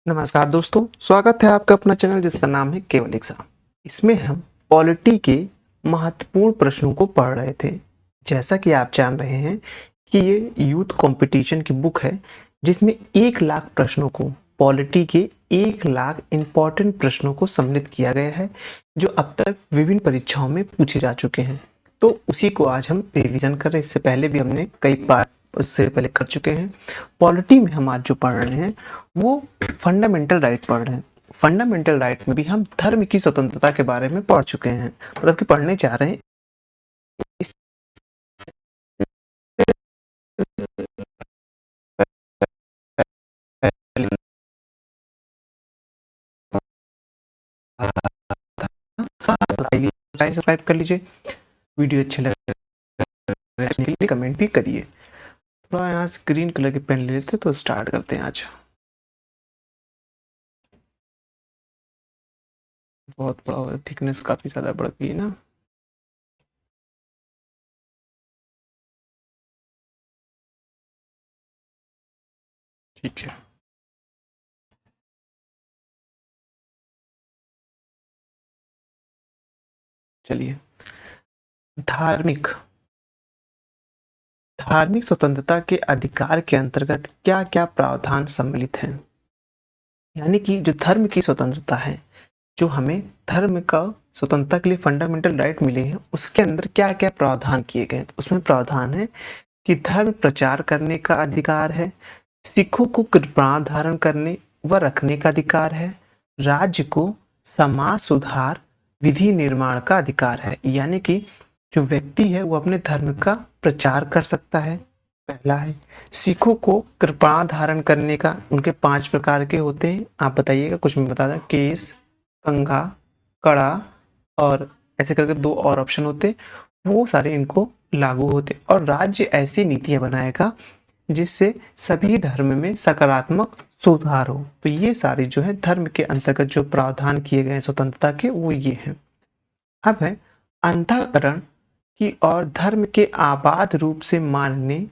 नमस्कार दोस्तों, स्वागत है आपका अपना चैनल जिसका नाम है केवल एग्जाम। इसमें हम पॉलिटी के महत्वपूर्ण प्रश्नों को पढ़ रहे थे। जैसा कि आप जान रहे हैं कि ये यूथ कंपटीशन की बुक है जिसमें 1 लाख प्रश्नों को, पॉलिटी के 1 लाख इम्पॉर्टेंट प्रश्नों को सम्मिलित किया गया है जो अब तक विभिन्न परीक्षाओं में पूछे जा चुके हैं। तो उसी को आज हम रिवीजन कर रहे हैं। इससे पहले भी हमने कई पार्ट उससे पहले कर चुके हैं। पॉलिटी में हम आज जो पढ़ रहे हैं वो फंडामेंटल राइट पढ़ रहे हैं। फंडामेंटल राइट में भी हम धर्म की स्वतंत्रता के बारे में पढ़ चुके हैं, मतलब कि पढ़ने जा रहे हैं। इस सब्सक्राइब कर लीजिए, वीडियो अच्छे लगे कमेंट भी करिए। थोड़ा यहाँ से ग्रीन कलर के पेन ले लेते तो स्टार्ट करते हैं। आज बहुत बड़ा थिकनेस काफी ज्यादा बढ़ गई ना। ठीक है, चलिए। धार्मिक धार्मिक स्वतंत्रता के अधिकार के अंतर्गत क्या क्या प्रावधान सम्मिलित हैं? यानी कि जो धर्म की स्वतंत्रता है, जो हमें धर्म का स्वतंत्रता के लिए फंडामेंटल राइट मिले हैं, उसके अंदर क्या क्या प्रावधान किए गए हैं। तो उसमें प्रावधान है कि धर्म प्रचार करने का अधिकार है, सिखों को कृपाण धारण करने व रखने का अधिकार है, राज्य को समाज सुधार विधि निर्माण का अधिकार है। यानी कि जो व्यक्ति है वो अपने धर्म का प्रचार कर सकता है, पहला है। सिखों को कृपाण धारण करने का, उनके 5 प्रकार के होते हैं, आप बताइएगा। कुछ मैं बता दें, केस, कंघा, कड़ा और ऐसे करके 2 और ऑप्शन होते, वो सारे इनको लागू होते। और राज्य ऐसी नीतियां बनाएगा जिससे सभी धर्म में सकारात्मक सुधार हो। तो ये सारे जो है धर्म के अंतर्गत जो प्रावधान किए गए हैं स्वतंत्रता के, वो ये हैं। अब है अंतःकरण की और धर्म के आबाद रूप से मानने,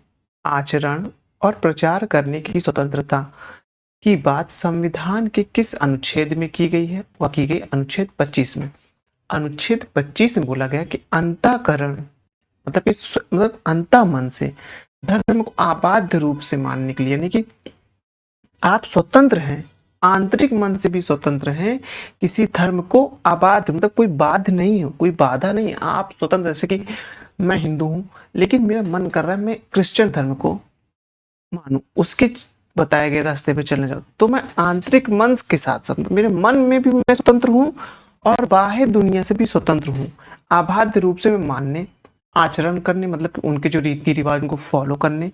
आचरण और प्रचार करने की स्वतंत्रता की बात संविधान के किस अनुच्छेद में की गई है? वह की गई अनुच्छेद 25 में। अनुच्छेद 25 में बोला गया कि अंतःकरण मतलब अंतः मन से धर्म को आबाद रूप से मानने के लिए, यानी कि आप स्वतंत्र हैं, आंतरिक मन से भी स्वतंत्र हैं। किसी धर्म को आबाद मतलब कोई बाध नहीं हो, कोई बाधा नहीं, आप स्वतंत्र। जैसे कि मैं हिंदू हूं लेकिन मेरा मन कर रहा है मैं क्रिश्चियन धर्म को मानूं, उसके बताए गए रास्ते पे चलने जाऊं, तो मैं आंतरिक मन के साथ साथ मेरे मन में भी मैं स्वतंत्र हूं और बाह्य दुनिया से भी स्वतंत्र हूं। आबाद रूप से मैं मानने, आचरण करने मतलब कि उनके जो रीति रिवाज उनको फॉलो करने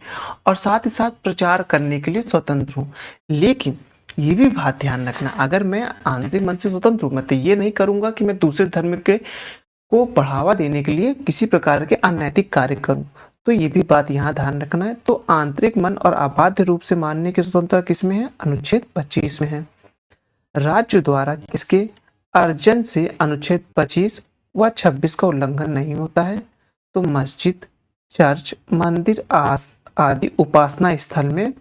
और साथ ही साथ प्रचार करने के लिए स्वतंत्र हूँ। लेकिन ये भी बात ध्यान रखना, अगर मैं आंतरिक मन से स्वतंत्र हूँ, मैं तो ये नहीं करूंगा कि मैं दूसरे धर्म के को बढ़ावा देने के लिए किसी प्रकार के अनैतिक कार्य करूं। तो ये भी बात यहाँ ध्यान रखना है। तो आंतरिक मन और अबाध्य रूप से मानने की स्वतंत्रता किसमें है? अनुच्छेद 25 में है। राज्य द्वारा इसके अर्जन से अनुच्छेद 25 व 26 का उल्लंघन नहीं होता है। तो मस्जिद, चर्च, मंदिर आदि उपासना स्थल में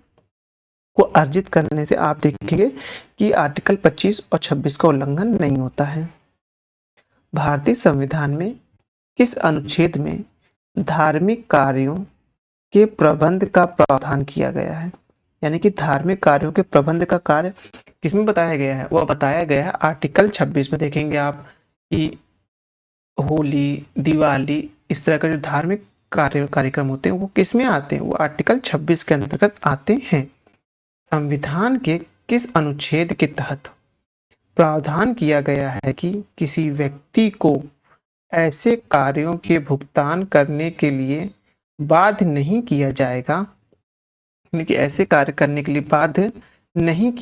को अर्जित करने से आप देखेंगे कि आर्टिकल 25 और 26 का उल्लंघन नहीं होता है। भारतीय संविधान में किस अनुच्छेद में धार्मिक कार्यों के प्रबंध का प्रावधान किया गया है? यानी कि धार्मिक कार्यों के प्रबंध का कार्य किसमें बताया गया है? वह बताया गया है आर्टिकल 26 में। देखेंगे आप कि होली, दिवाली, इस तरह का जो धार्मिक कार्यक्रम होते हैं वो किस में आते हैं? वो आर्टिकल 26 के अंतर्गत आते हैं। संविधान के किस अनुच्छेद के तहत प्रावधान किया गया है कि किसी व्यक्ति को ऐसे कार्यों के भुगतान करने के लिए बाध्य नहीं किया जाएगा, यानी कि ऐसे कार्य करने के लिए बाध्य नहीं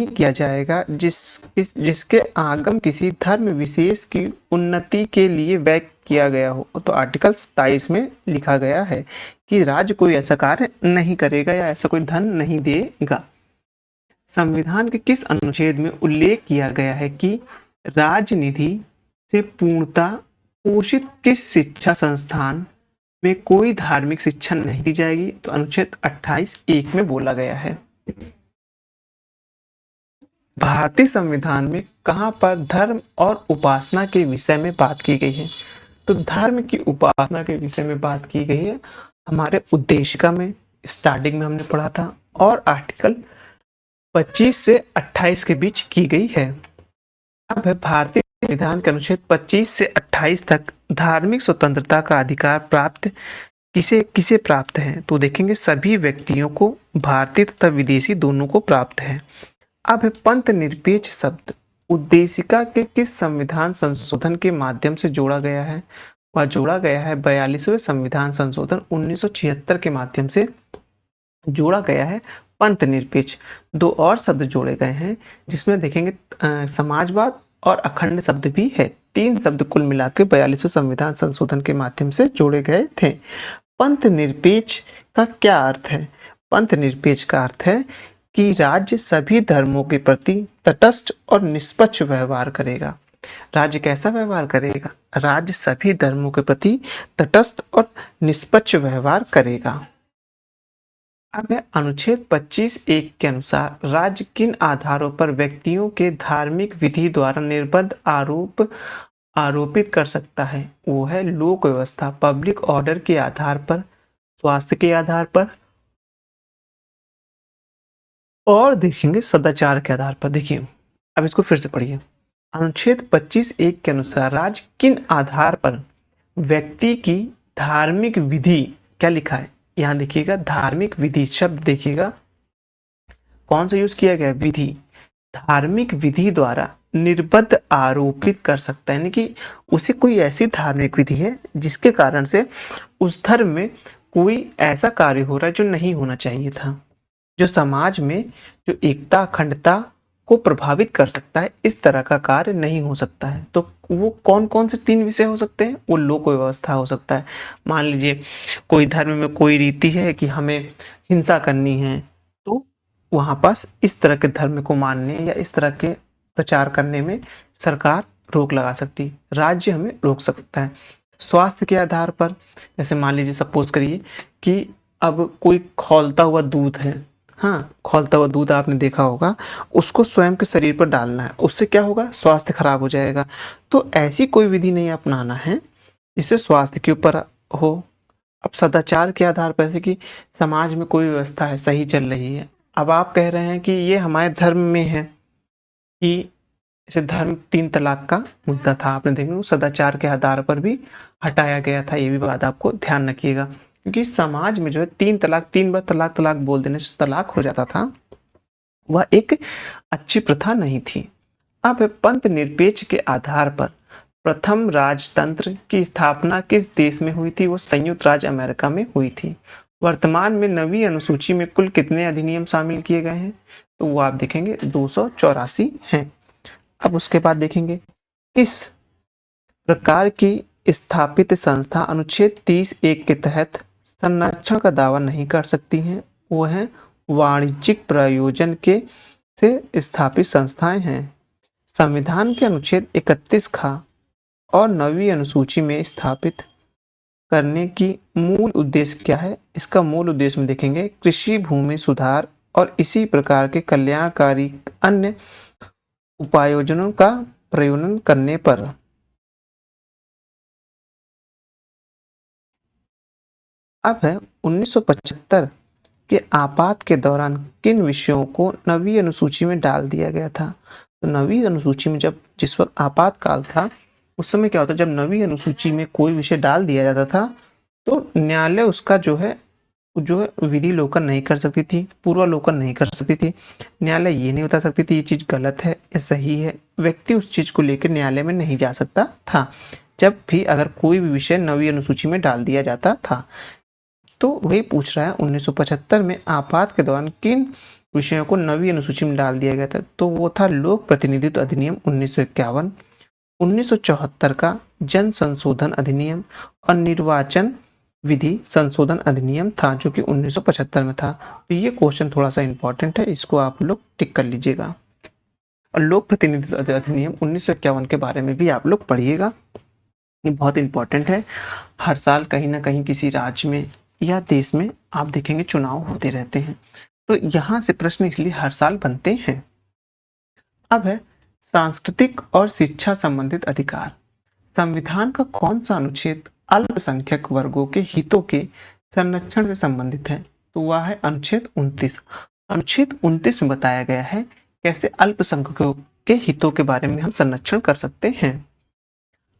किया जाएगा जिसके आगम किसी धर्म विशेष की उन्नति के लिए व्यय किया गया हो। तो आर्टिकल 27 में लिखा गया है कि राज्य कोई ऐसा कार्य नहीं करेगा या ऐसा कोई धन नहीं देगा। संविधान के किस अनुच्छेद में उल्लेख किया गया है कि राजनिधि से पूर्णतः पोषित किस शिक्षा संस्थान में कोई धार्मिक शिक्षा नहीं दी जाएगी, तो अनुच्छेद 28(1) में बोला गया है। भारतीय संविधान में कहां पर धर्म और उपासना के विषय में बात की गई है? तो धर्म की उपासना के विषय में बात की गई है हमारे उद्देशिका में, स्टार्टिंग में हमने पढ़ा था, और आर्टिकल 25 से 28 के बीच की गई है। अब है भारतीय संविधान के अनुच्छेद 25 से 28 तक धार्मिक स्वतंत्रता का अधिकार प्राप्त किसे किसे प्राप्त है? तो देखेंगे सभी व्यक्तियों को, भारतीय तथा विदेशी दोनों को प्राप्त है। अब है पंथ निरपेक्ष शब्द उद्देशिका के किस संविधान संशोधन के माध्यम से जोड़ा गया है? वह जोड़ा गया है 42वें संविधान संशोधन 1976 के माध्यम से जोड़ा गया है पंथ निरपेक्ष। दो और शब्द जोड़े गए हैं जिसमें देखेंगे समाजवाद और अखंड शब्द भी है। 3 शब्द कुल मिलाकर 42वें संविधान संशोधन के माध्यम से जोड़े गए थे। पंथ निरपेक्ष का क्या अर्थ है? पंथ निरपेक्ष का अर्थ है कि राज्य सभी धर्मों के प्रति तटस्थ और निष्पक्ष व्यवहार करेगा। राज्य कैसा व्यवहार करेगा? राज्य सभी धर्मों के प्रति तटस्थ और निष्पक्ष व्यवहार करेगा। अब है अनुच्छेद 25(1) के अनुसार राज्य किन आधारों पर व्यक्तियों के धार्मिक विधि द्वारा निर्बंध आरोपित कर सकता है? वो है लोक व्यवस्था, पब्लिक ऑर्डर के आधार पर, स्वास्थ्य के आधार पर, और देखेंगे सदाचार के आधार पर। देखिए, अब इसको फिर से पढ़िए। अनुच्छेद 25(1) के अनुसार राज्य किन आधार पर व्यक्ति की धार्मिक विधि, क्या लिखा है यहाँ देखिएगा, धार्मिक विधि शब्द देखिएगा कौन सा यूज किया गया है? विधि। धार्मिक विधि द्वारा निर्बंध आरोपित कर सकता है, यानी कि उसे कोई ऐसी धार्मिक विधि है जिसके कारण से उस धर्म में कोई ऐसा कार्य हो रहा है जो नहीं होना चाहिए था, जो समाज में जो एकता अखंडता को प्रभावित कर सकता है, इस तरह का कार्य नहीं हो सकता है। तो वो कौन कौन से 3 विषय हो सकते हैं? वो लोक व्यवस्था हो सकता है। मान लीजिए कोई धर्म में कोई रीति है कि हमें हिंसा करनी है, तो वहाँ पास इस तरह के धर्म को मानने या इस तरह के प्रचार करने में सरकार रोक लगा सकती है, राज्य हमें रोक सकता है। स्वास्थ्य के आधार पर, जैसे मान लीजिए सपोज करिए कि अब कोई खौलता हुआ दूध है, हाँ, खौलता हुआ दूध आपने देखा होगा, उसको स्वयं के शरीर पर डालना है, उससे क्या होगा? स्वास्थ्य खराब हो जाएगा। तो ऐसी कोई विधि नहीं अपनाना है जिससे स्वास्थ्य के ऊपर हो। अब सदाचार के आधार पर, जैसे कि समाज में कोई व्यवस्था है, सही चल रही है, अब आप कह रहे हैं कि ये हमारे धर्म में है कि जैसे धर्म 3 तलाक का मुद्दा था, आपने देखा सदाचार के आधार पर भी हटाया गया था। ये भी बात आपको ध्यान रखिएगा, क्योंकि समाज में जो है 3 तलाक, 3 बार तलाक बोल देने से तलाक हो जाता था, वह एक अच्छी प्रथा नहीं थी। अब पंथ निरपेक्ष के आधार पर प्रथम राजतंत्र की स्थापना किस देश में हुई थी? वो संयुक्त राज्य अमेरिका में हुई थी। वर्तमान में नवीं अनुसूची में कुल कितने अधिनियम शामिल किए गए हैं? तो वो आप देखेंगे 284 हैं। अब उसके बाद देखेंगे किस प्रकार की स्थापित संस्था अनुच्छेद 30(1) के तहत संरक्षण का दावा नहीं कर सकती हैं? वो है वाणिज्यिक प्रयोजन के से स्थापित संस्थाएं हैं। संविधान के अनुच्छेद 31 खा और नवीं अनुसूची में स्थापित करने की मूल उद्देश्य क्या है? इसका मूल उद्देश्य में देखेंगे कृषि भूमि सुधार और इसी प्रकार के कल्याणकारी अन्य उपायोजनों का प्रयोजन करने पर। अब है 1975 के आपात के दौरान किन विषयों को नवीं अनुसूची में डाल दिया गया था? तो नवीं अनुसूची में जब जिस वक्त आपातकाल था, उस समय क्या होता, जब नवीं अनुसूची में कोई विषय डाल दिया जाता था तो न्यायालय उसका जो है विधिलोकन नहीं कर सकती थी, पूर्वालोकन नहीं कर सकती थी। न्यायालय ये नहीं बता सकती थी ये चीज़ गलत है या सही है, व्यक्ति उस चीज़ को लेकर न्यायालय में नहीं जा सकता था जब भी अगर कोई भी विषय नवीं अनुसूची में डाल दिया जाता था। तो वही पूछ रहा है 1975 में आपात के दौरान किन विषयों को नवीं अनुसूची में डाल दिया गया था? तो वो था लोक प्रतिनिधित्व अधिनियम 1951, 1974 का जन संशोधन अधिनियम और निर्वाचन विधि संशोधन अधिनियम था जो कि 1975 में था। तो ये क्वेश्चन थोड़ा सा इंपॉर्टेंट है, इसको आप लोग टिक कर लीजिएगा। और लोक प्रतिनिधित्व अधिनियम 1951 के बारे में भी आप लोग पढ़िएगा। ये बहुत इम्पोर्टेंट है। हर साल कहीं न कहीं किसी राज्य में या देश में आप देखेंगे चुनाव होते रहते हैं। तो यहाँ से प्रश्न इसलिए हर साल बनते हैं। अब है सांस्कृतिक और शिक्षा संबंधित अधिकार। संविधान का कौन सा अनुच्छेद अल्पसंख्यक वर्गों के हितों के संरक्षण से संबंधित है? तो वह है अनुच्छेद 29। अनुच्छेद 29 में बताया गया है कैसे अल्पसंख्यकों के हितों के बारे में हम संरक्षण कर सकते हैं।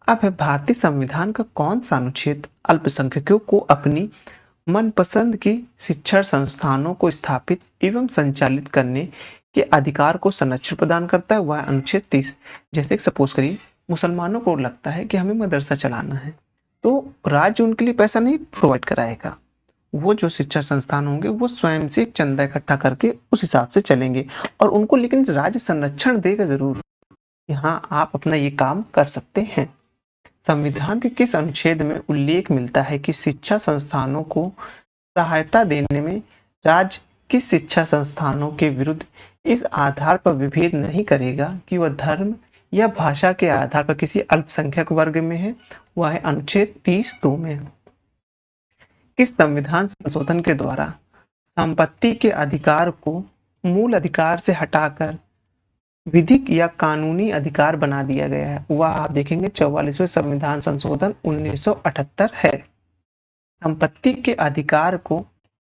अब है भारतीय संविधान का कौन सा अनुच्छेद अल्पसंख्यकों को अपनी मनपसंद की शिक्षण संस्थानों को स्थापित एवं संचालित करने के अधिकार को संरक्षण प्रदान करता है? वह अनुच्छेद 30। जैसे सपोज करिए मुसलमानों को लगता है कि हमें मदरसा चलाना है, तो राज्य उनके लिए पैसा नहीं प्रोवाइड कराएगा। वो जो शिक्षा संस्थान होंगे वो स्वयं से एक चंदा इकट्ठा करके उस हिसाब से चलेंगे और उनको लेकिन राज्य संरक्षण देगा जरूर। यहाँ आप अपना ये काम कर सकते हैं। संविधान के किस अनुच्छेद में उल्लेख मिलता है कि शिक्षा संस्थानों को सहायता देने में राज्य किस शिक्षा संस्थानों के विरुद्ध इस आधार पर विभेद नहीं करेगा कि वह धर्म या भाषा के आधार पर किसी अल्पसंख्यक वर्ग में है? वह है अनुच्छेद 30(2) में। किस संविधान संशोधन के द्वारा संपत्ति के अधिकार को मूल अधिकार से हटाकर विधिक या कानूनी अधिकार बना दिया गया है? वह आप देखेंगे 44वें संविधान संशोधन 1978 है। संपत्ति के अधिकार को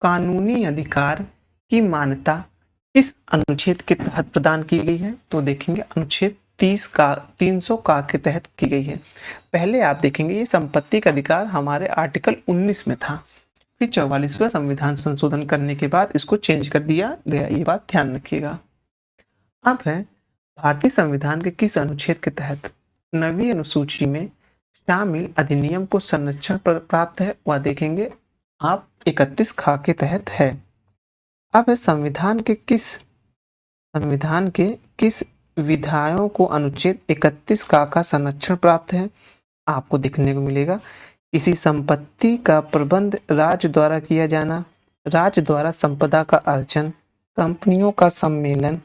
कानूनी अधिकार की मान्यता किस अनुच्छेद के तहत प्रदान की गई है? तो देखेंगे अनुच्छेद 300 का के तहत की गई है। पहले आप देखेंगे ये संपत्ति का अधिकार हमारे आर्टिकल 19 में था, फिर 44वां संविधान संशोधन करने के बाद इसको चेंज कर दिया गया। ये बात ध्यान रखिएगा। अब है भारतीय संविधान के किस अनुच्छेद के तहत नवीं अनुसूची में शामिल अधिनियम को संरक्षण प्राप्त है? वह देखेंगे आप 31 खा के तहत है। अब है संविधान के किस विधायों को अनुच्छेद 31 का संरक्षण प्राप्त है? आपको देखने को मिलेगा किसी संपत्ति का प्रबंध राज्य द्वारा किया जाना, राज्य द्वारा संपदा का अर्जन, कंपनियों का सम्मेलन,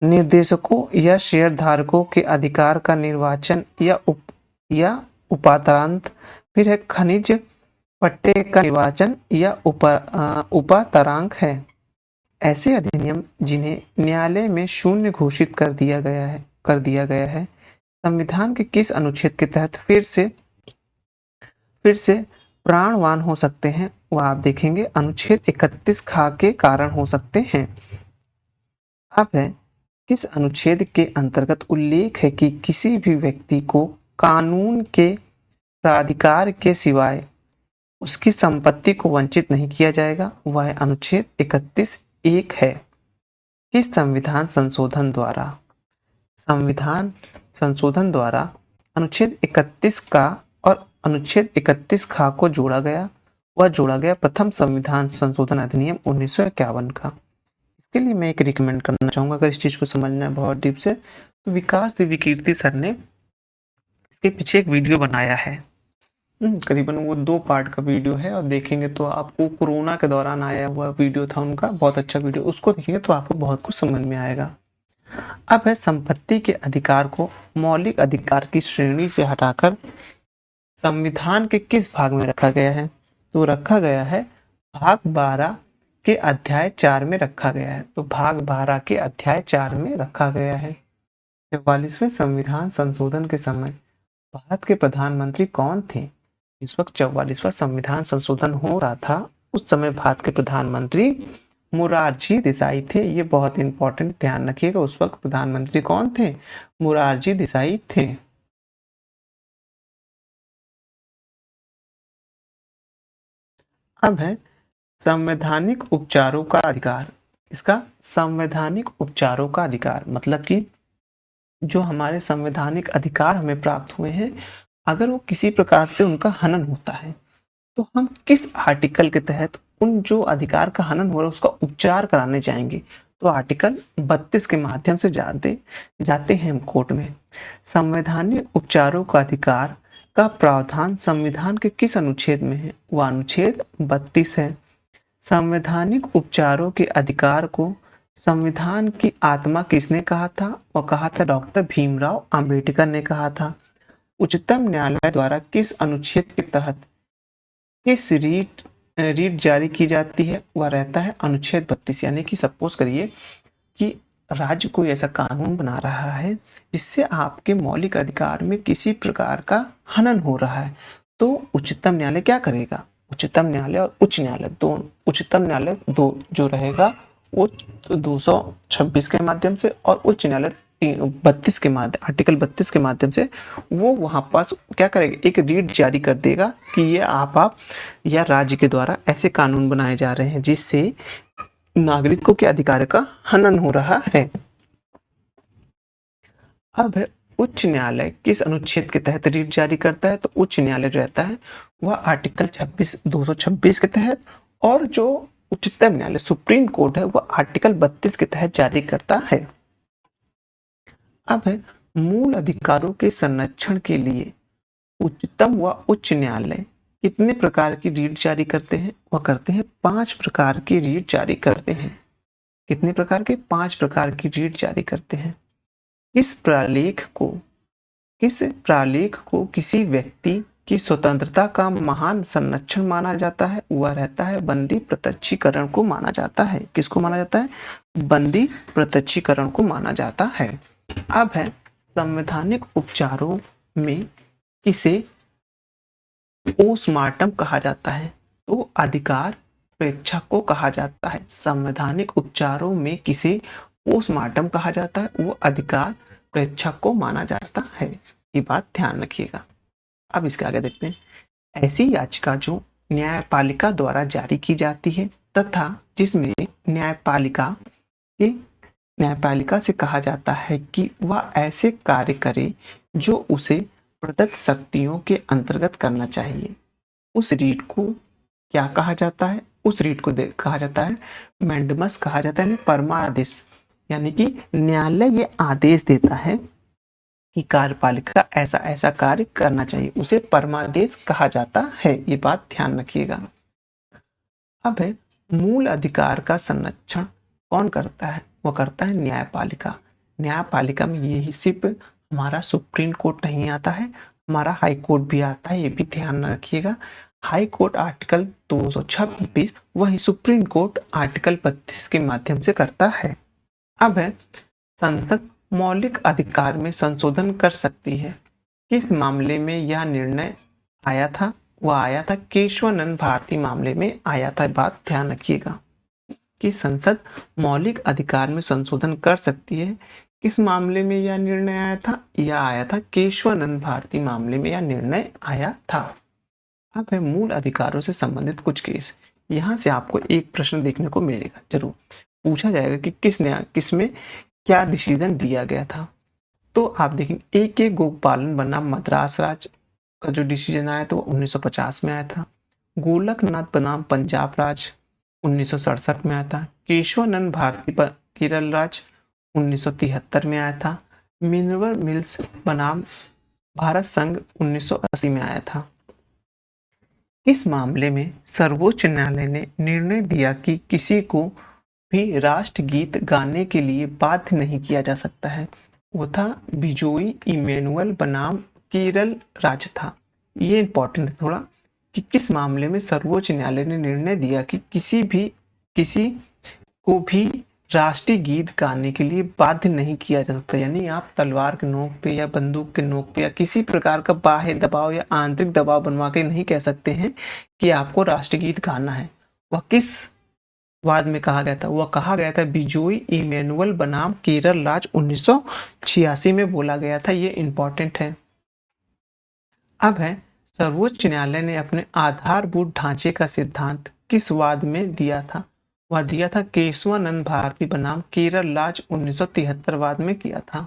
निर्देशकों या शेयरधारकों के अधिकार का निर्वाचन या उपातरांत, फिर है खनिज पट्टे का निर्वाचन या उपातरांक है। ऐसे अधिनियम जिन्हें न्यायालय में शून्य घोषित कर दिया गया है संविधान के किस अनुच्छेद के तहत फिर से प्राणवान हो सकते हैं? वह आप देखेंगे अनुच्छेद 31 खा के कारण हो सकते हैं। अब है किस अनुच्छेद के अंतर्गत उल्लेख है कि किसी भी व्यक्ति को कानून के प्राधिकार के सिवाय उसकी संपत्ति को वंचित नहीं किया जाएगा? वह अनुच्छेद 31(1) है। किस संविधान संशोधन द्वारा अनुच्छेद 31 का और अनुच्छेद 31 खा को जोड़ा गया? वह जोड़ा गया प्रथम संविधान संशोधन अधिनियम 1951 का। इसके लिए मैं एक रिकमेंड करना चाहूँगा, अगर इस चीज़ को समझना है बहुत डीप से, तो विकास दिव्य कीर्ति सर ने इसके पीछे एक वीडियो बनाया है। करीबन वो 2 पार्ट का वीडियो है और देखेंगे तो आपको कोरोना के दौरान आया हुआ वीडियो था उनका, बहुत अच्छा वीडियो, उसको देखेंगे तो आपको बहुत कुछ समझ में आएगा। अब है संपत्ति के अधिकार को मौलिक अधिकार की श्रेणी से हटाकर संविधान के किस भाग में रखा गया है? तो रखा गया है भाग 12 के अध्याय 4 में रखा गया है। तो भाग 12 के अध्याय 4 में रखा गया है। 44वें संविधान संशोधन के समय भारत के प्रधानमंत्री कौन थे? इस वक्त 44वां संविधान संशोधन हो रहा था, उस समय भारत के प्रधानमंत्री मोरारजी देसाई थे। ये बहुत इंपॉर्टेंट, ध्यान रखिएगा। उस वक्त प्रधानमंत्री कौन थे? मोरारजी देसाई थे। अब है संवैधानिक उपचारों का अधिकार। इसका संवैधानिक उपचारों का अधिकार मतलब कि जो हमारे संवैधानिक अधिकार हमें प्राप्त हुए हैं, अगर वो किसी प्रकार से उनका हनन होता है तो हम किस आर्टिकल के तहत उन जो अधिकार का हनन हो रहा है उसका उपचार कराने जाएंगे? तो आर्टिकल 32 के माध्यम से जाते हैं हम कोर्ट में। संवैधानिक उपचारों का अधिकार का प्रावधान संविधान के किस अनुच्छेद में है? वह अनुच्छेद 32 है। संवैधानिक उपचारों के अधिकार को संविधान की आत्मा किसने कहा था? वह कहा था डॉक्टर भीमराव अंबेडकर ने कहा था। उच्चतम न्यायालय द्वारा किस अनुच्छेद के तहत किस रीट जारी की जाती है, वह रहता है अनुच्छेद 32। यानी कि सपोज करिए कि राज्य कोई ऐसा कानून बना रहा है जिससे आपके मौलिक अधिकार में किसी प्रकार का हनन हो रहा है, तो उच्चतम न्यायालय क्या करेगा? उच्चतम न्यायालय और उच्च न्यायालय दोनों, उच्चतम न्यायालय दो जो रहेगा वो 226 के माध्यम से और उच्च न्यायालय 32 के माध्यम, आर्टिकल 32 के माध्यम से वो वहां पास क्या करेगा? एक रीट जारी कर देगा कि ये आप या राज्य के द्वारा ऐसे कानून बनाए जा रहे हैं जिससे नागरिकों के अधिकार का हनन हो रहा है। अब उच्च न्यायालय किस अनुच्छेद के तहत रीट जारी करता है? तो उच्च न्यायालय जो रहता है वह आर्टिकल 226 के तहत, और जो उच्चतम न्यायालय सुप्रीम कोर्ट है वह आर्टिकल 32 के तहत जारी करता है। अब मूल अधिकारों के संरक्षण के लिए उच्चतम व उच्च न्यायालय कितने प्रकार की रीट जारी करते हैं? वह करते हैं 5 प्रकार की रीट जारी करते हैं। कितने प्रकार के? 5 प्रकार की रीट जारी करते हैं। किस प्रालेख को किसी व्यक्ति की स्वतंत्रता का महान संरक्षण माना जाता है? वह रहता है बंदी प्रत्यक्षीकरण को माना जाता है। किसको माना जाता है? बंदी प्रत्यक्षीकरण को माना जाता है। अब है संवैधानिक उपचारों में किसे पोस्टमार्टम कहा जाता है? तो अधिकार प्रेक्षक को कहा जाता है। संवैधानिक उपचारों में किसे पोस्टमार्टम कहा जाता है? वो अधिकार प्रेक्षक को माना जाता है। ये बात ध्यान रखिएगा। अब इसके आगे देखते हैं, ऐसी याचिका जो न्यायपालिका द्वारा जारी की जाती है तथा जिसमें न्यायपालिका से कहा जाता है कि वह ऐसे कार्य करे जो उसे प्रदत्त शक्तियों के अंतर्गत करना चाहिए, उस रीट को क्या कहा जाता है? उस रीट को कहा जाता है मैंडमस कहा जाता है, परमादेश। यानी कि न्यायालय ये आदेश देता है कि कार्यपालिका ऐसा ऐसा कार्य करना चाहिए, उसे परमादेश कहा जाता है। ये बात ध्यान रखिएगा। अब है मूल अधिकार का संरक्षण कौन करता है? वो करता है न्यायपालिका। न्यायपालिका में यही सिर्फ हमारा सुप्रीम कोर्ट नहीं आता है, हमारा हाई कोर्ट भी आता है। ये भी ध्यान रखिएगा। हाई कोर्ट आर्टिकल 226, वही सुप्रीम कोर्ट आर्टिकल 32 के माध्यम से करता है। अब है संसद मौलिक अधिकार में संशोधन कर सकती है। किस मामले में यह निर्णय आया था? वह आया था केशवानंद भारती मामले में आया था। बात ध्यान रखिएगा कि संसद मौलिक अधिकार में संशोधन कर सकती है। किस मामले में यह निर्णय आया था? यह आया था केशवानंद भारती मामले में यह निर्णय आया था। अब है मूल अधिकारों से संबंधित कुछ केस। यहाँ से आपको एक प्रश्न देखने को मिलेगा, जरूर पूछा जाएगा कि किसमें क्या डिसीजन दिया गया था। तो आप देखेंगे A.K. गोपालन बनाम मद्रास राज्य का जो डिसीजन आया तो 1950 में आया था। गोलकनाथ बनाम पंजाब राज्य 1967 में आया था। केशवानंद भारती केरल राज्य 1973 में आया था। मिनरल मिल्स बनाम भारत संघ 1980 में आया था। इस मामले में सर्वोच्च न्यायालय ने निर्णय दिया कि किसी को भी राष्ट्रगीत गाने के लिए बाध्य नहीं किया जा सकता है। वो था बिजोई इमैनुअल बनाम केरल राज्य था। ये इंपॉर्टेंट है थोड़ा कि किस मामले में सर्वोच्च न्यायालय ने निर्णय दिया कि किसी को भी राष्ट्रीय गीत गाने के लिए बाध्य नहीं किया जा सकता। यानी आप तलवार के नोक पे या बंदूक के नोक पे या किसी प्रकार का बाह्य दबाव या आंतरिक दबाव बनवा के नहीं कह सकते हैं कि आपको राष्ट्रीय गीत गाना है। वह किस वाद में कहा गया था? वह कहा गया था बिजोई इमैनुअल बनाम केरल राज्य 1986 में बोला गया था। ये इंपॉर्टेंट है। अब है सर्वोच्च न्यायालय ने अपने आधारभूत ढांचे का सिद्धांत किस वाद में दिया था? वह दिया था केशवानंद भारती बनाम केरल राज्य 1973 वाद में किया था।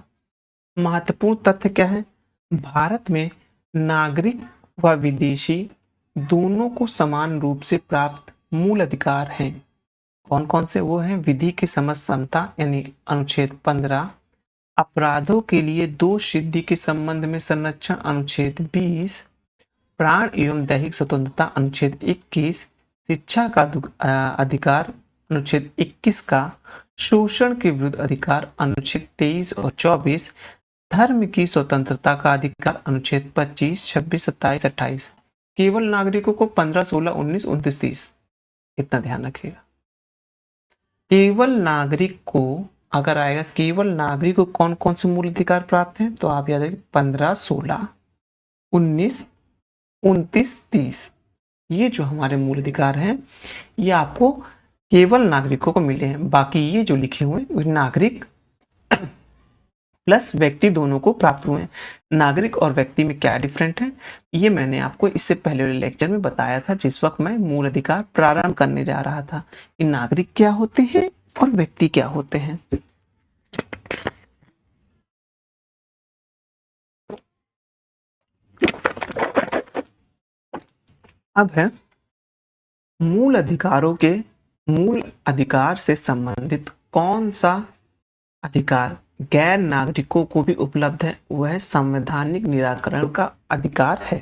महत्वपूर्ण तथ्य क्या है? भारत में नागरिक व विदेशी दोनों को समान रूप से प्राप्त मूल अधिकार हैं। कौन कौन से? वो हैं विधि की समझ समता यानी अनुच्छेद 15, अपराधों के लिए दोष सिद्धि के संबंध में संरक्षण अनुच्छेद 20, प्राण एवं दैहिक स्वतंत्रता अनुच्छेद 21, शिक्षा का अधिकार अनुच्छेद 21 का, शोषण के विरुद्ध अधिकार अनुच्छेद 23 और 24, धर्म की स्वतंत्रता का अधिकार अनुच्छेद 25, 26, 27, 28 केवल नागरिकों को 15, 16, 19, 29, 30 इतना ध्यान रखिएगा। केवल नागरिक को अगर आएगा केवल नागरिक को कौन कौन से मूल अधिकार प्राप्त हैं, तो आप याद रखिए 15, 16, 19, 29, 30 ये जो हमारे मूल अधिकार हैं ये आपको केवल नागरिकों को मिले हैं। बाकी ये जो लिखे हुए हैं नागरिक प्लस व्यक्ति दोनों को प्राप्त हुए हैं। नागरिक और व्यक्ति में क्या डिफरेंट है ये मैंने आपको इससे पहले वाले लेक्चर में बताया था, जिस वक्त मैं मूल अधिकार प्रारंभ करने जा रहा था कि नागरिक क्या होते हैं और व्यक्ति क्या होते हैं। अब है मूल अधिकारों के मूल अधिकार से संबंधित कौन सा अधिकार गैर नागरिकों को भी उपलब्ध है, वह संवैधानिक निराकरण का अधिकार है।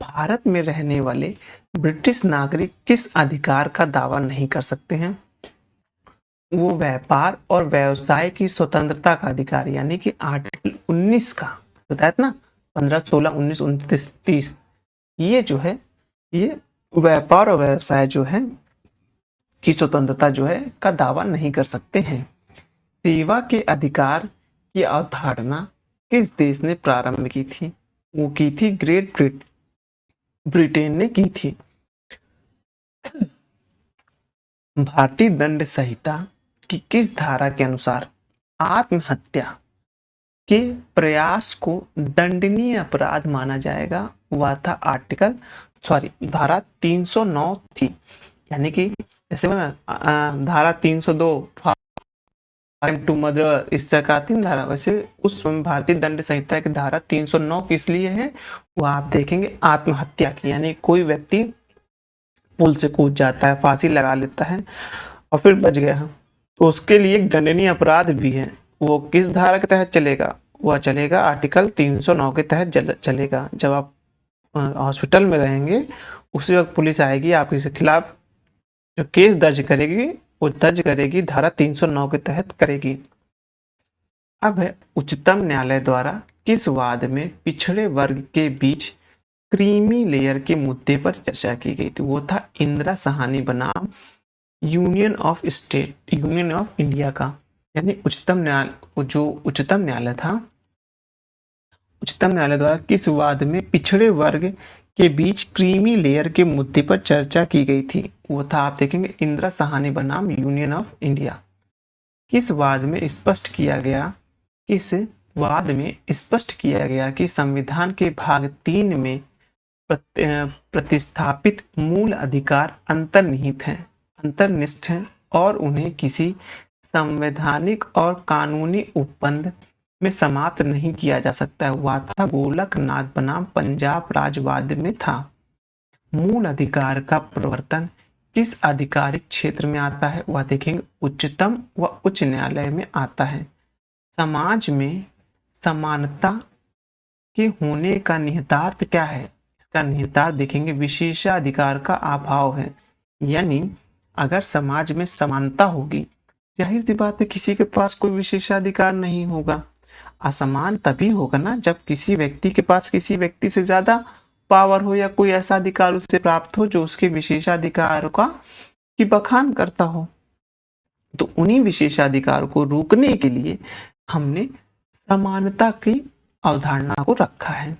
भारत में रहने वाले ब्रिटिश नागरिक किस अधिकार का दावा नहीं कर सकते हैं? वो व्यापार और व्यवसाय की स्वतंत्रता का अधिकार, यानी कि आर्टिकल 19 का बताया था ना, 15, 16, 19, 29, 30 ये जो है ये व्यापार और व्यवसाय जो है की स्वतंत्रता जो है का दावा नहीं कर सकते हैं। सेवा के अधिकार की अवधारणा किस देश ने प्रारंभ की थी? वो की थी ग्रेट ब्रिटेन ने की थी। भारतीय दंड संहिता की किस धारा के अनुसार आत्महत्या के प्रयास को दंडनीय अपराध माना जाएगा? वह था धारा 309 थी, यानी कि जैसे धारा 302 टू मर्डर इस तरह तीन धारा, वैसे उस भारतीय दंड संहिता की धारा 309 किस लिए है वो आप देखेंगे आत्महत्या की, यानी कोई व्यक्ति पुल से कूद जाता है, फांसी लगा लेता है और फिर बच गया, तो उसके लिए एक दंडनीय अपराध भी है। वो किस धारा के तहत चलेगा? वह चलेगा आर्टिकल 309 के तहत चलेगा। जब आप हॉस्पिटल में रहेंगे उसी वक्त पुलिस आएगी, आपके खिलाफ जो केस दर्ज करेगी वो दर्ज करेगी धारा 309 के तहत करेगी। अब है उच्चतम न्यायालय द्वारा किस वाद में पिछड़े वर्ग के बीच क्रीमी लेयर के मुद्दे पर चर्चा की गई थी? वो था इंदिरा साहनी बनाम यूनियन ऑफ इंडिया का, यानी उच्चतम न्यायालय था, उच्चतम न्यायालय द्वारा किस वाद में पिछड़े वर्ग के बीच क्रीमी लेयर के मुद्दे पर चर्चा की गई थी? वो था आप देखेंगे इंदिरा साहनी बनाम यूनियन ऑफ इंडिया। किस वाद में स्पष्ट किया गया कि संविधान के भाग 3 में प्रतिस्थापित मूल अधिकार अंतर्निष्ठ हैं और उन्हें किसी संवैधानिक और कानूनी उपबंध में समाप्त नहीं किया जा सकता है? हुआ था गोलकनाथ बनाम पंजाब राजवाद में था। मूल अधिकार का प्रवर्तन किस आधिकारिक क्षेत्र में आता है? वह देखेंगे उच्चतम व उच्च न्यायालय में आता है। समाज में समानता के होने का निहितार्थ क्या है? इसका निहितार्थ देखेंगे विशेषाधिकार का अभाव है, यानी अगर समाज में समानता होगी जाहिर सी बात है किसी के पास कोई विशेषाधिकार नहीं होगा। असमान तभी होगा ना जब किसी व्यक्ति के पास किसी व्यक्ति से ज्यादा पावर हो या कोई ऐसा अधिकार उसे प्राप्त हो जो उसके विशेषाधिकार की बखान करता हो। तो उन्हीं विशेषाधिकारों को रोकने के लिए हमने समानता की अवधारणा को रखा है।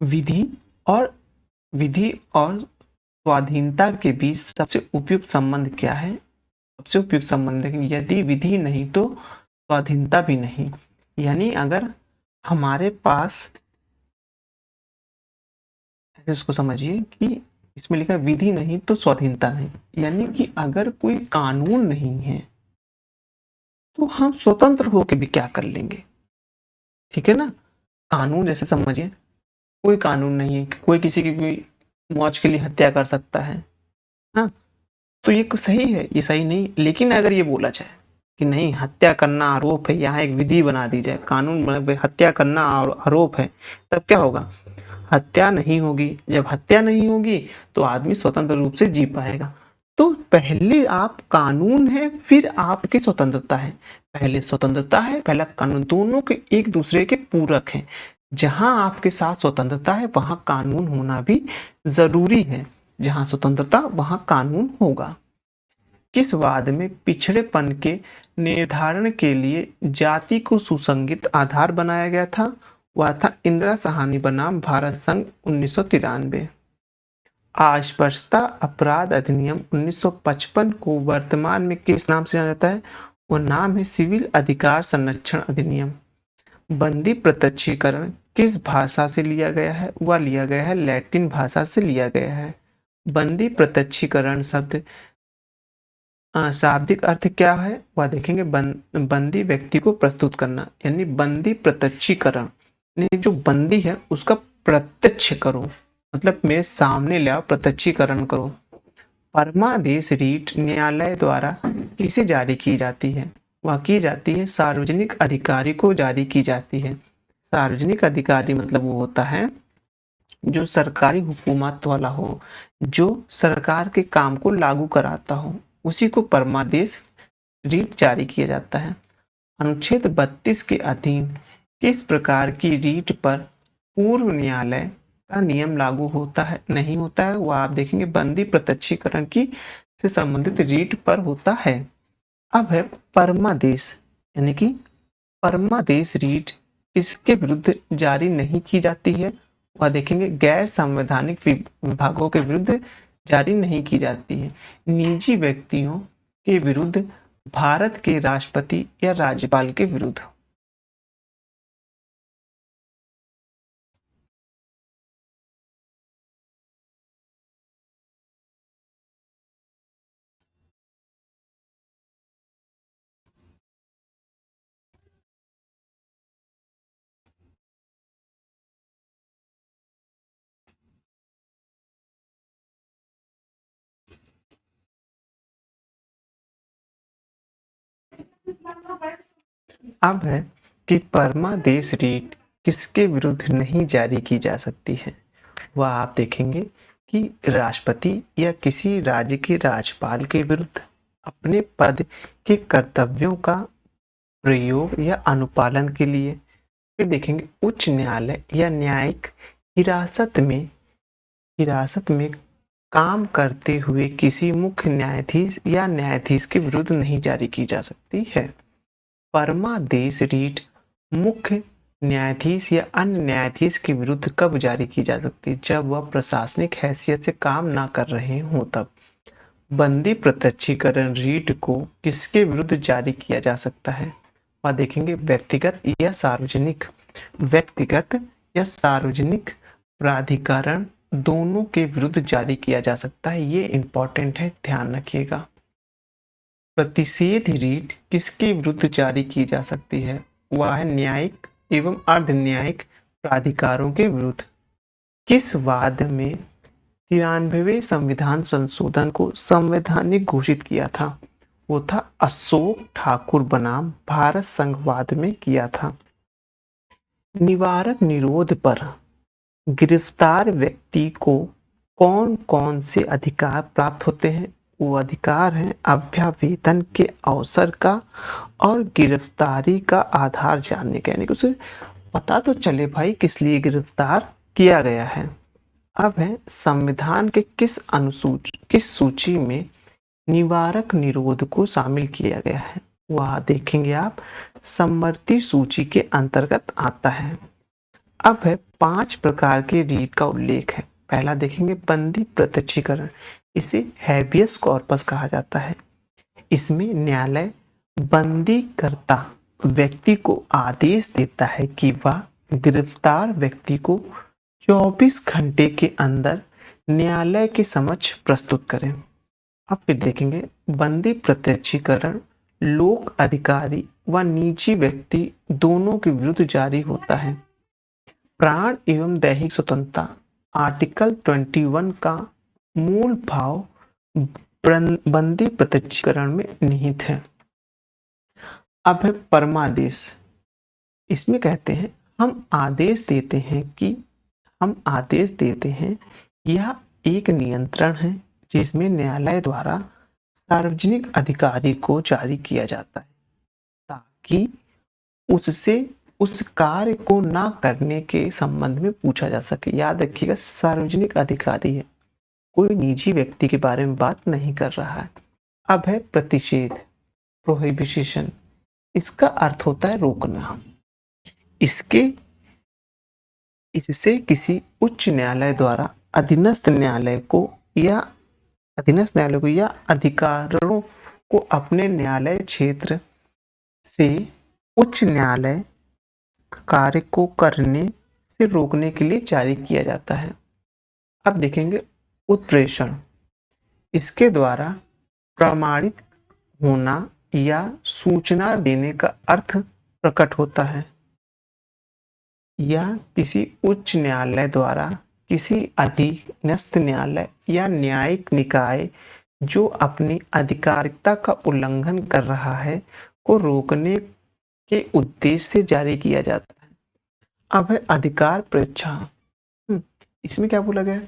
विधि और स्वाधीनता के बीच सबसे उपयुक्त संबंध क्या है? सबसे उपयुक्त संबंध है यदि विधि नहीं तो स्वाधीनता भी नहीं, यानी अगर हमारे पास, इसको समझिए कि इसमें लिखा विधि नहीं तो स्वाधीनता नहीं, यानी कि अगर कोई कानून नहीं है तो हम स्वतंत्र होकर भी क्या कर लेंगे, ठीक है ना। कानून जैसे समझिए कोई कानून नहीं है, कोई किसी की भी मौज के लिए हत्या कर सकता है, हाँ तो ये सही है, ये सही नहीं। लेकिन अगर ये बोला जाए कि नहीं हत्या करना आरोप है, यहाँ एक विधि बना दी जाए, कानून हत्या करना आरोप है, तब क्या होगा? हत्या नहीं होगी। जब हत्या नहीं होगी तो आदमी स्वतंत्र रूप से जी पाएगा। तो पहले आप कानून है फिर आपकी स्वतंत्रता है। पहले स्वतंत्रता है, पहला कानून, दोनों के एक दूसरे के पूरक हैं। जहां आपके साथ स्वतंत्रता है वहां कानून होना भी जरूरी है। जहां स्वतंत्रता वहां कानून होगा। किस वाद में पिछड़ेपन के निर्धारण के लिए जाति को सुसंगत आधार बनाया गया था? वह था इंदिरा साहनी बनाम भारत संघ 1993। अस्पृश्यता अपराध अधिनियम 1955 को वर्तमान में किस नाम से जाना जाता है? वो नाम है सिविल अधिकार संरक्षण अधिनियम। बंदी प्रत्यक्षीकरण किस भाषा से लिया गया है? वह लिया गया है लैटिन भाषा से लिया गया है। बंदी प्रत्यक्षीकरण शब्द शाब्दिक अर्थ क्या है? वह देखेंगे बंदी व्यक्ति को प्रस्तुत करना, यानी बंदी प्रत्यक्षीकरण, यानी जो बंदी है उसका प्रत्यक्ष करो, मतलब मेरे सामने ले आओ, प्रत्यक्षीकरण करो। परमादेश रीट न्यायालय द्वारा किसे जारी की जाती है? वह की जाती है सार्वजनिक अधिकारी को जारी की जाती है। सार्वजनिक अधिकारी मतलब वो होता है जो सरकारी हुकूमत वाला हो, जो सरकार के काम को लागू कराता हो, उसी को परमादेश रीट जारी किया जाता है। अनुच्छेद 32 के अधीन किस प्रकार की रीट पर पूर्व न्यायालय का नियम लागू होता है, नहीं होता है? वह आप देखेंगे बंदी प्रत्यक्षीकरण की से संबंधित रीट पर होता है। अब है परमादेश, यानी कि परमादेश रीट किसके विरुद्ध जारी नहीं की जाती है? वह देखेंगे गैर संवैधानिक विभागों के विरुद्ध जारी नहीं की जाती है। निजी व्यक्तियों के विरुद्ध, भारत के राष्ट्रपति या राज्यपाल के विरुद्ध। अब है कि परमादेश रीट किसके विरुद्ध नहीं जारी की जा सकती है? वह आप देखेंगे कि राष्ट्रपति या किसी राज्य के राज्यपाल के विरुद्ध अपने पद के कर्तव्यों का प्रयोग या अनुपालन के लिए। फिर देखेंगे उच्च न्यायालय या न्यायिक हिरासत में काम करते हुए किसी मुख्य न्यायाधीश या न्यायाधीश के विरुद्ध नहीं जारी की जा सकती है। परमादेश रीट मुख्य न्यायाधीश या अन्य न्यायाधीश के विरुद्ध कब जारी की जा सकती है? जब वह प्रशासनिक हैसियत से काम ना कर रहे हों तब। बंदी प्रत्यक्षीकरण रीट को किसके विरुद्ध जारी किया जा सकता है? वह देखेंगे व्यक्तिगत या सार्वजनिक प्राधिकरण दोनों के विरुद्ध जारी किया जा सकता है। ये इंपॉर्टेंट है, ध्यान रखिएगा। प्रतिषेध रीट किसके विरुद्ध जारी की जा सकती है? वह है न्यायिक एवं अर्ध न्यायिक प्राधिकारों के विरुद्ध। किस वाद में 93वें संविधान संशोधन को संवैधानिक घोषित किया था? वो था अशोक ठाकुर बनाम भारत संघ वाद में किया था। निवारक निरोध पर गिरफ्तार व्यक्ति को कौन कौन से अधिकार प्राप्त होते हैं? वो अधिकार हैं अभ्यावेदन के अवसर का और गिरफ्तारी का आधार जानने का, यानी कि उसे पता तो चले भाई किस लिए गिरफ्तार किया गया है। अब है संविधान के किस सूची में निवारक निरोध को शामिल किया गया है? वह देखेंगे आप सम्मति सूची के अंतर्गत आता है। अब है 5 प्रकार के रीट का उल्लेख है। पहला देखेंगे बंदी प्रत्यक्षीकरण, इसे हैबियस कॉर्पस कहा जाता है। इसमें न्यायालय बंदीकर्ता व्यक्ति को आदेश देता है कि वह गिरफ्तार व्यक्ति को 24 घंटे के अंदर न्यायालय के समक्ष प्रस्तुत करें। अब फिर देखेंगे बंदी प्रत्यक्षीकरण लोक अधिकारी व निजी व्यक्ति दोनों के विरुद्ध जारी होता है। प्राण एवं दैहिक स्वतंत्रता आर्टिकल 21 का मूल भाव बंदी प्रत्यक्षीकरण में निहित है। अब है परमादेश, इसमें कहते हैं हम आदेश देते हैं यह एक नियंत्रण है जिसमें न्यायालय द्वारा सार्वजनिक अधिकारी को जारी किया जाता है कि उससे उस कार्य को ना करने के संबंध में पूछा जा सके। याद रखिएगा, सार्वजनिक अधिकारी है, कोई निजी व्यक्ति के बारे में बात नहीं कर रहा है। अब है प्रतिषेध, प्रोहिबिशन। इसका अर्थ होता है रोकना। इसके इससे किसी उच्च न्यायालय द्वारा अधीनस्थ न्यायालय को या अधिकारों को अपने न्यायालय क्षेत्र से उच्च न्यायालय कार्य को करने से रोकने के लिए जारी किया जाता है। अब देखेंगे उत्प्रेषण। इसके द्वारा प्रमाणित होना या सूचना देने का अर्थ प्रकट होता है, या किसी उच्च न्यायालय द्वारा किसी अधीनस्थ न्यायालय या न्यायिक निकाय जो अपनी अधिकारिकता का उल्लंघन कर रहा है को रोकने के उद्देश्य से जारी किया जाता है। अब है अधिकार परीक्षा। इसमें क्या बोला गया?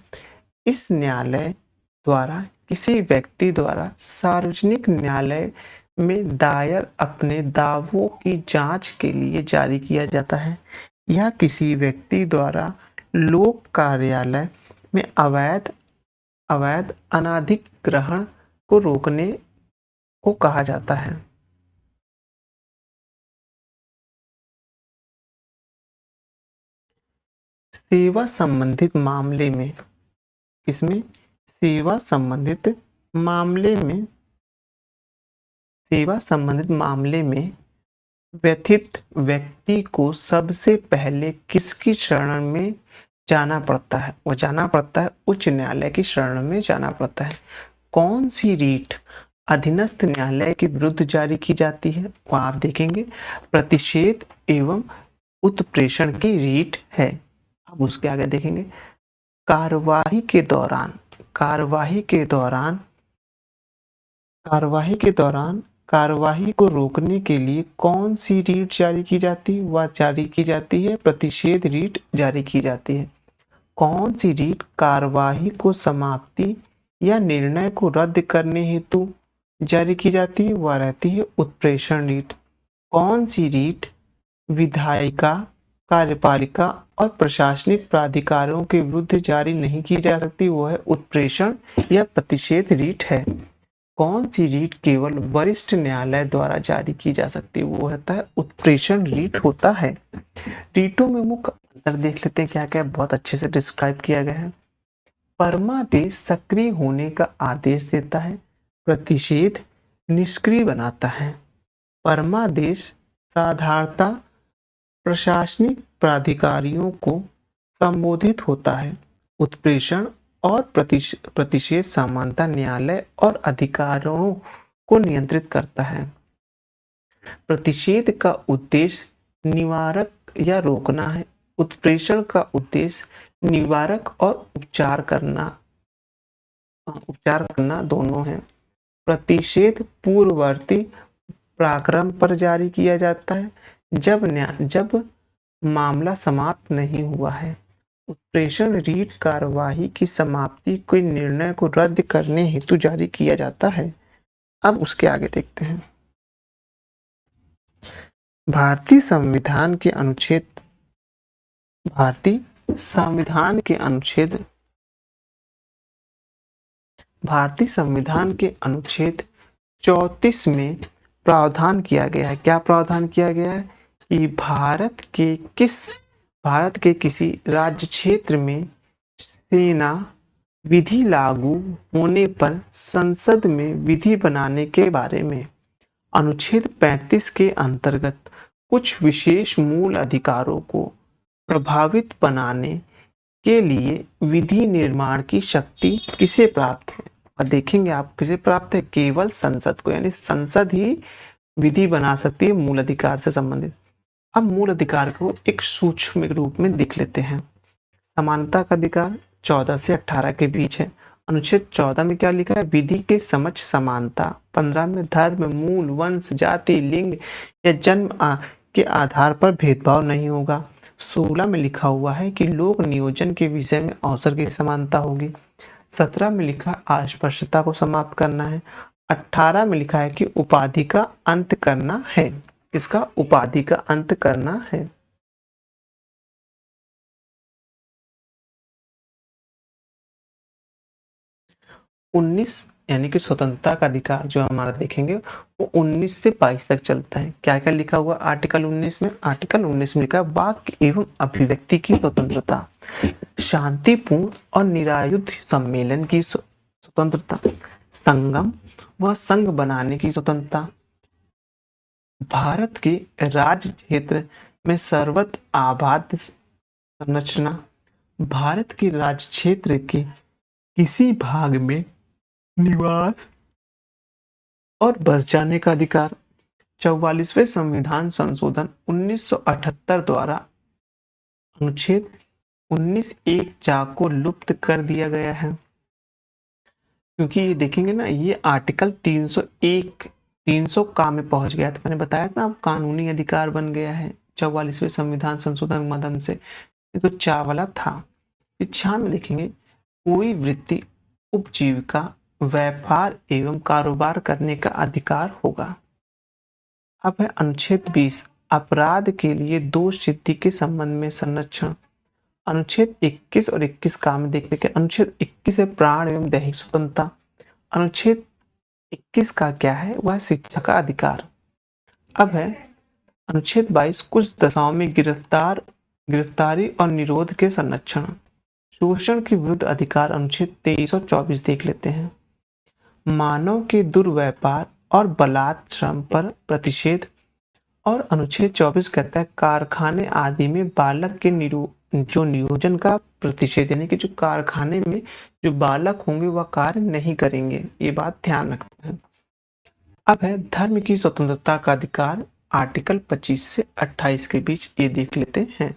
इस न्यायालय द्वारा किसी व्यक्ति द्वारा सार्वजनिक न्यायालय में दायर अपने दावों की जांच के लिए जारी किया जाता है, या किसी व्यक्ति द्वारा लोक कार्यालय में अवैध अनाधिग्रहण को रोकने को कहा जाता है। सेवा संबंधित मामले में, इसमें सेवा संबंधित मामले में व्यथित व्यक्ति को सबसे पहले किसकी शरण में जाना पड़ता है? वो जाना पड़ता है उच्च न्यायालय की शरण में जाना पड़ता है। कौन सी रीट अधीनस्थ न्यायालय के विरुद्ध जारी की जाती है? वो आप देखेंगे प्रतिषेध एवं उत्प्रेषण की रीट है। अब उसके आगे देखेंगे कार्यवाही के दौरान कार्यवाही को रोकने के लिए कौन सी रीट जारी की जाती है? वह जारी की जाती है प्रतिषेध रीट जारी की जाती है। कौन सी रीट कार्यवाही को समाप्ति या निर्णय को रद्द करने हेतु जारी की जाती है? वह रहती है उत्प्रेषण रीट। कौन सी रीट विधायिका, कार्यपालिका और प्रशासनिक प्राधिकारों के विरुद्ध जारी नहीं की जा सकती? वो है उत्प्रेषण या प्रतिषेध रीट है। कौन सी रीट केवल वरिष्ठ न्यायालय द्वारा जारी की जा सकती है? वो होता है उत्प्रेषण रीट होता है। रीटों में मुख्य अंतर देख लेते हैं क्या क्या, बहुत अच्छे से डिस्क्राइब किया गया है। परमादेश सक्रिय होने का आदेश देता है, प्रतिषेध निष्क्रिय बनाता है। परमादेश साधारणतः प्रशासनिक प्राधिकारियों को संबोधित होता है। उत्प्रेषण और प्रतिषेध सामान्यतः न्यायालय और अधिकारों को नियंत्रित करता है। प्रतिषेध का उद्देश्य निवारक या रोकना है। उत्प्रेषण का उद्देश्य निवारक और उपचार करना दोनों है। प्रतिषेध पूर्ववर्ती पराक्रम पर जारी किया जाता है जब मामला समाप्त नहीं हुआ है। उत्प्रेषण रीट कार्यवाही की समाप्ति के निर्णय को रद्द करने हेतु जारी किया जाता है। अब उसके आगे देखते हैं। भारतीय संविधान के अनुच्छेद 34 में प्रावधान किया गया है। क्या प्रावधान किया गया है? कि भारत के किसी राज्य क्षेत्र में सेना विधि लागू होने पर संसद में विधि बनाने के बारे में अनुच्छेद 35 के अंतर्गत कुछ विशेष मूल अधिकारों को प्रभावित बनाने के लिए विधि निर्माण की शक्ति किसे प्राप्त है? और देखेंगे आप किसे प्राप्त है? केवल संसद को, यानी संसद ही विधि बना सकती है मूल अधिकार से संबंधित। अब मूल अधिकार को एक सूक्ष्म रूप में देख लेते हैं। समानता का अधिकार 14 से 18 के बीच है। अनुच्छेद 14 में क्या लिखा है? विधि के समक्ष समानता। 15 में धर्म, मूल, वंश, जाति, लिंग या जन्म के आधार पर भेदभाव नहीं होगा। 16 में लिखा हुआ है कि लोक नियोजन के विषय में अवसर की समानता होगी। 17 में लिखा अस्पृश्यता को समाप्त करना है। 18 में लिखा है कि उपाधि का अंत करना है। इसका उपाधि का अंत करना है। उन्नीस यानी कि स्वतंत्रता का अधिकार जो हमारा देखेंगे वो 19 से 22 तक चलता है। क्या क्या लिखा हुआ आर्टिकल 19 में? आर्टिकल 19 में लिखा है वाक्य एवं अभिव्यक्ति की स्वतंत्रता, शांतिपूर्ण और निरायुध सम्मेलन की स्वतंत्रता, संगम व संघ बनाने की स्वतंत्रता, भारत के राज्य क्षेत्र में सर्वत्र आबाद संरचना, भारत के राज्य क्षेत्र के किसी भाग में निवास और बस जाने का अधिकार, 44वें संविधान संशोधन 1978 द्वारा अनुच्छेद 19(1) को लुप्त कर दिया गया है। क्योंकि ये देखेंगे ना, ये आर्टिकल 301 300 का में पहुंच गया था। मैंने बताया था अब कानूनी अधिकार बन गया है 44वें संविधान संशोधन के माध्यम से। ये तो चा वाला था। इच्छा में देखेंगे कोई वृत्ति, उपजीविका, व्यापार एवं कारोबार करने का अधिकार होगा। अब है अनुच्छेद 20 अपराध के लिए दोष सिद्धि के संबंध में संरक्षण। अनुच्छेद 21 और 21 का में देख लेते हैं। अनुच्छेद 21 है प्राण एवं दैहिक स्वतंत्रता। अनुच्छेद 21 का क्या है? वह शिक्षा का अधिकार। अब है अनुच्छेद 22 कुछ दशाओं में गिरफ्तारी और निरोध के संरक्षण। शोषण के विरुद्ध अधिकार अनुच्छेद 23 और 24 देख लेते हैं। मानव के दुर्व्यापार और बलात् श्रम पर प्रतिषेध। और अनुच्छेद 24 कहता है कारखाने आदि में बालक के जो नियोजन का प्रतिषेध, यानी कि जो कारखाने में जो बालक होंगे वह कार्य नहीं करेंगे। ये बात ध्यान रखना है। अब है धर्म की स्वतंत्रता का अधिकार, आर्टिकल 25 से 28 के बीच, ये देख लेते हैं।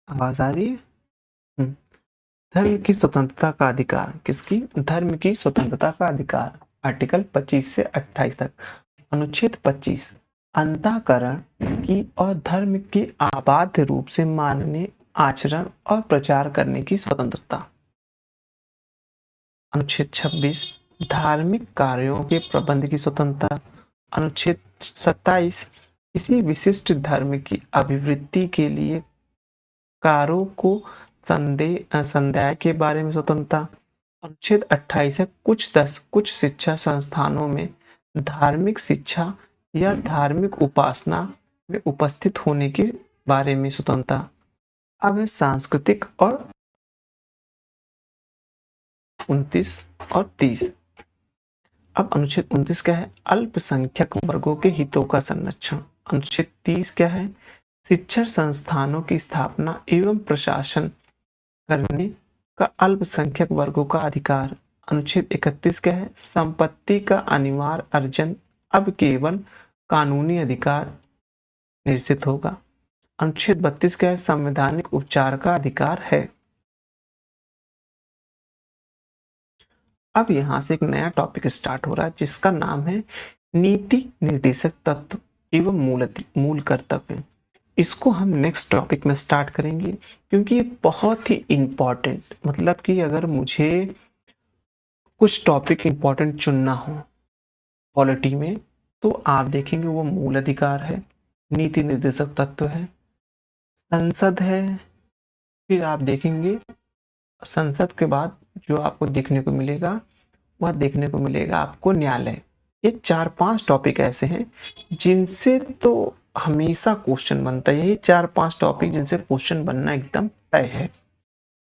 आवाज आ रही है? धर्म की स्वतंत्रता का अधिकार, किसकी? धर्म की स्वतंत्रता का अधिकार, आर्टिकल 25 से 28 तक। अनुच्छेद 25 अंतःकरण की और धर्म के अबाध्य रूप से मानने, आचरण और प्रचार करने की स्वतंत्रता। अनुच्छेद 26 धार्मिक कार्यों के प्रबंध की स्वतंत्रता। अनुच्छेद 27 किसी विशिष्ट धर्म की अभिवृद्धि के लिए कारों को संध्याय के बारे में स्वतंत्रता। अनुच्छेद 28 है कुछ शिक्षा संस्थानों में धार्मिक शिक्षा या धार्मिक उपासना में उपस्थित होने के बारे में स्वतंत्रता। अब है सांस्कृतिक और 29 और 30। अब अनुच्छेद 29 क्या है? अल्पसंख्यक वर्गों के हितों का संरक्षण। अनुच्छेद 30 क्या है? शिक्षण संस्थानों की स्थापना एवं प्रशासन करने का अल्पसंख्यक वर्गों का अधिकार। अनुच्छेद 31 क्या है? संपत्ति का अनिवार्य अर्जन अब केवल कानूनी अधिकार निश्चित होगा। अनुच्छेद 32 क्या है? संवैधानिक उपचार का अधिकार है। अब यहां से एक नया टॉपिक स्टार्ट हो रहा है जिसका नाम है नीति निर्देशक तत्व एवं मूल कर्तव्य। इसको हम नेक्स्ट टॉपिक में स्टार्ट करेंगे क्योंकि ये बहुत ही इंपॉर्टेंट, मतलब कि अगर मुझे कुछ टॉपिक इंपॉर्टेंट चुनना हो पॉलिटी में तो आप देखेंगे वो मूल अधिकार है, नीति निर्देशक तत्व है, संसद है, फिर आप देखेंगे संसद के बाद जो आपको देखने को मिलेगा वह देखने को मिलेगा आपको न्यायालय। ये 4-5 टॉपिक ऐसे हैं जिनसे तो हमेशा क्वेश्चन बनता है। यही 4-5 टॉपिक जिनसे क्वेश्चन बनना एकदम तय है।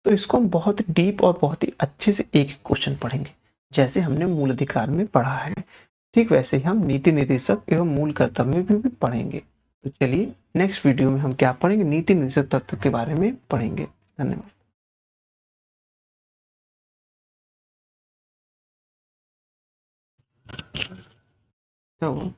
तो इसको हम बहुत डीप और बहुत ही अच्छे से एक क्वेश्चन पढ़ेंगे जैसे हमने मूल अधिकार में पढ़ा है, ठीक वैसे ही हम नीति निर्देशक एवं मूल कर्तव्य में भी पढ़ेंगे। तो चलिए नेक्स्ट वीडियो में हम क्या पढ़ेंगे? नीति निर्देशक तत्व के बारे में पढ़ेंगे। धन्यवाद। तो